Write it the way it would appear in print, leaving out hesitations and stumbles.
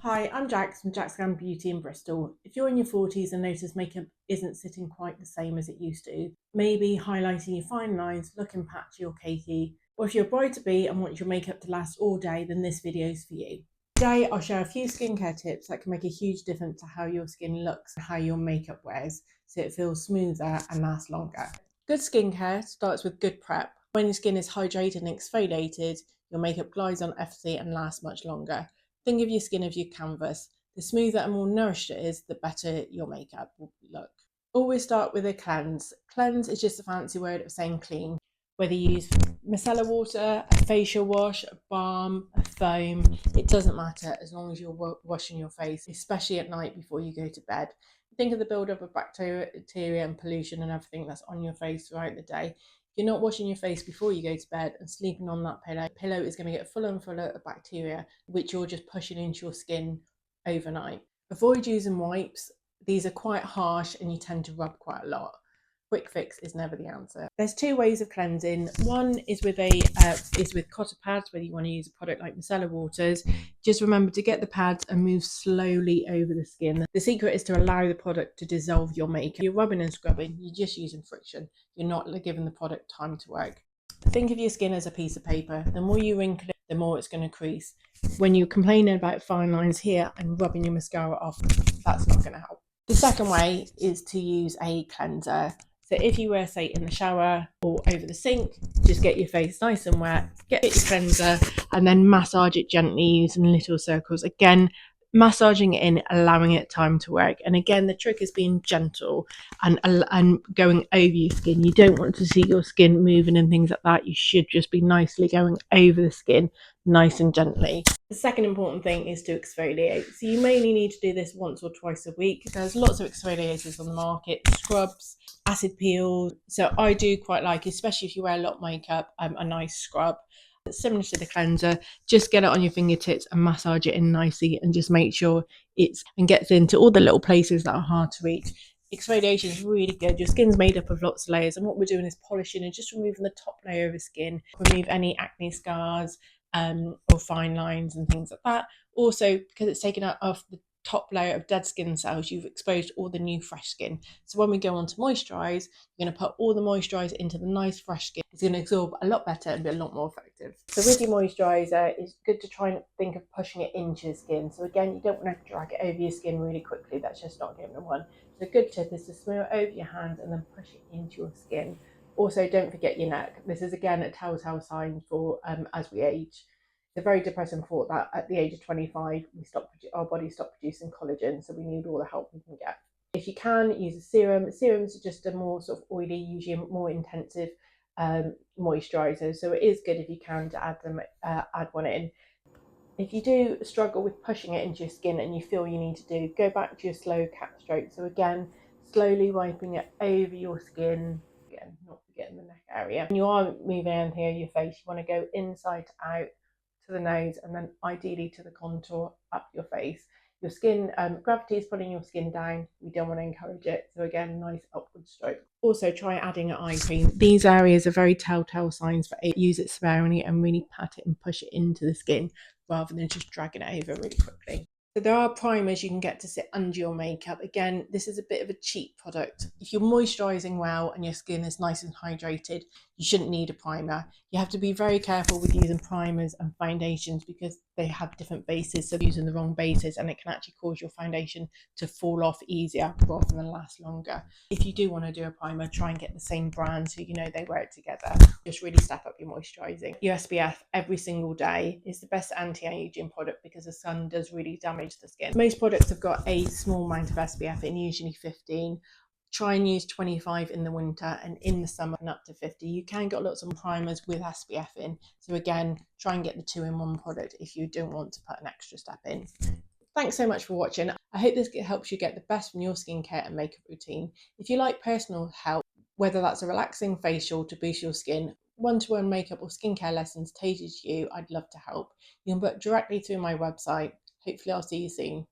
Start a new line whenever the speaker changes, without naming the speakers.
Hi, I'm Jax from Jax-Glam Beauty in Bristol. If you're in your 40s and notice makeup isn't sitting quite the same as it used to, maybe highlighting your fine lines, looking patchy or cakey, or if you're a bride-to-be and want your makeup to last all day, then this video is for you. Today, I'll share a few skincare tips that can make a huge difference to how your skin looks and how your makeup wears, so it feels smoother and lasts longer. Good skincare starts with good prep. When your skin is hydrated and exfoliated, your makeup glides on effortlessly and lasts much longer. Think of your skin as your canvas. The smoother and more nourished it is, the better your makeup will look. Always start with a cleanse. Cleanse is just a fancy word of saying clean. Whether you use micellar water, a facial wash, a balm, a foam, it doesn't matter as long as you're washing your face, especially at night before you go to bed. Think of the build-up of bacteria and pollution and everything that's on your face throughout the day. If you're not washing your face before you go to bed and sleeping on that pillow is going to get fuller and fuller of bacteria, which you're just pushing into your skin overnight. Avoid using wipes. These are quite harsh and you tend to rub quite a lot. Quick fix is never the answer. There's two ways of cleansing. One is with cotton pads, whether you want to use a product like micellar waters. Just remember to get the pads and move slowly over the skin. The secret is to allow the product to dissolve your makeup. You're rubbing and scrubbing, you're just using friction. You're not giving the product time to work. Think of your skin as a piece of paper. The more you wrinkle it, the more it's going to crease. When you're complaining about fine lines here and rubbing your mascara off, that's not going to help. The second way is to use a cleanser. So if you were, say, in the shower or over the sink, just get your face nice and wet, get your cleanser, and then massage it gently using little circles. Again, massaging it in, allowing it time to work. And again, the trick is being gentle and going over your skin. You don't want to see your skin moving and things like that. You should just be nicely going over the skin, nice and gently. The second important thing is to exfoliate. So you mainly need to do this once or twice a week. There's lots of exfoliators on the market, scrubs, acid peels. So I do quite like, especially if you wear a lot of makeup, a nice scrub. It's similar to the cleanser. Just get it on your fingertips and massage it in nicely and just make sure gets into all the little places that are hard to reach. Exfoliation is really good. Your skin's made up of lots of layers, and what we're doing is polishing and just removing the top layer of the skin, remove any acne scars or fine lines and things like that. Also, because it's taken out of the top layer of dead skin cells, you've exposed all the new fresh skin. So when we go on to moisturise, you're going to put all the moisturiser into the nice fresh skin. It's going to absorb a lot better and be a lot more effective. So with your moisturiser, it's good to try and think of pushing it into your skin. So again, you don't want to drag it over your skin really quickly. That's just not giving it one. So a good tip is to smear it over your hands and then push it into your skin. Also, don't forget your neck. This is again a telltale sign for as we age. It's a very depressing thought that at the age of 25, our bodies stop producing collagen, so we need all the help we can get. If you can, use a serum. Serums are just a more sort of oily, usually more intensive moisturiser, so it is good if you can to add one in. If you do struggle with pushing it into your skin and you feel you need to go back to your slow cat stroke. So again, slowly wiping it over your skin, again, not forgetting the neck area. When you are moving anything over your face, you want to go inside to out, to the nose, and then ideally to the contour up your face. Your skin, gravity is pulling your skin down. We don't want to encourage it. So again, nice upward stroke. Also try adding an eye cream. These areas are very telltale signs for it. Use it sparingly and really pat it and push it into the skin rather than just dragging it over really quickly. So there are primers you can get to sit under your makeup. Again, this is a bit of a cheap product. If you're moisturising well and your skin is nice and hydrated, you shouldn't need a primer. You have to be very careful with using primers and foundations because they have different bases. So using the wrong bases and it can actually cause your foundation to fall off easier rather than last longer. If you do want to do a primer, try and get the same brand so you know they work together. Just really step up your moisturising. Your SPF every single day is the best anti-aging product because the sun does really damage the skin. Most products have got a small amount of SPF in, usually 15. Try and use 25 in the winter, and in the summer and up to 50. You can get lots of primers with SPF in. So again, try and get the 2-in-1 product if you don't want to put an extra step in. Thanks so much for watching. I hope this helps you get the best from your skincare and makeup routine. If you like personal help, whether that's a relaxing facial to boost your skin, one-to-one makeup or skincare lessons tailored to you, I'd love to help. You can book directly through my website. Hopefully I'll see you soon.